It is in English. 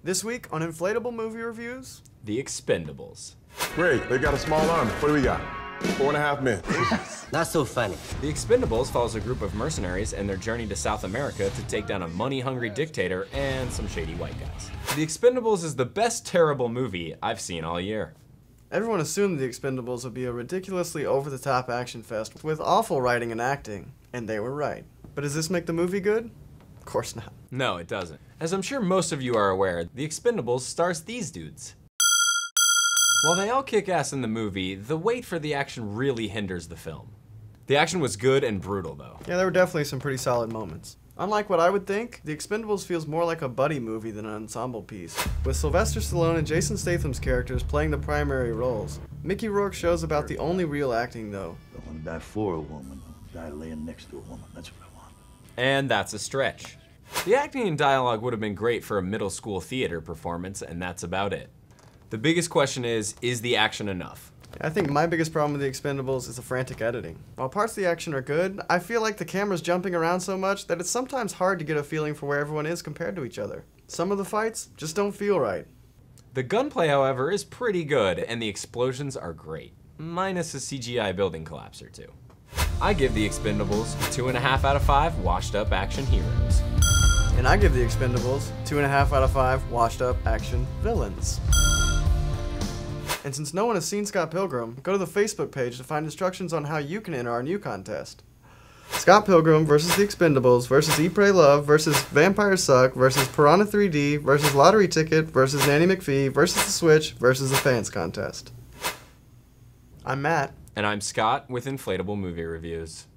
This week on Inflatable Movie Reviews, The Expendables. Great, they got a small army. What do we got? 4.5 men. Not so funny. The Expendables follows a group of mercenaries and their journey to South America to take down a money-hungry dictator and some shady white guys. The Expendables is the best terrible movie I've seen all year. everyone assumed The Expendables would be a ridiculously over-the-top action fest with awful writing and acting, and they were right. But does this make the movie good? Of course not. No, it doesn't. As I'm sure most of you are aware, The Expendables stars these dudes. While they all kick ass in the movie, the wait for the action really hinders the film. The action was good and brutal though. Yeah, there were definitely some pretty solid moments. Unlike what I would think, The Expendables feels more like a buddy movie than an ensemble piece, with Sylvester Stallone and Jason Statham's characters playing the primary roles. Mickey Rourke shows about the only real acting though. I want to die for a woman, die laying next to a woman. That's what I want. And that's a stretch. The acting and dialogue would have been great for a middle school theater performance, and that's about it. The biggest question is the action enough? I think my biggest problem with The Expendables is the frantic editing. While parts of the action are good, I feel like the camera's jumping around so much that it's sometimes hard to get a feeling for where everyone is compared to each other. Some of the fights just don't feel right. The gunplay, however, is pretty good, and the explosions are great, minus a CGI building collapse or two. I give The Expendables 2.5 out of 5 washed up action heroes. And I give The Expendables 2.5 out of 5 washed up action villains. And since no one has seen Scott Pilgrim, go to the Facebook page to find instructions on how you can enter our new contest. Scott Pilgrim versus The Expendables versus Eat, Pray, Love versus Vampires Suck versus Piranha 3D versus Lottery Ticket versus Nanny McPhee versus The Switch versus the Fans Contest. I'm Matt. And I'm Scott with Inflatable Movie Reviews.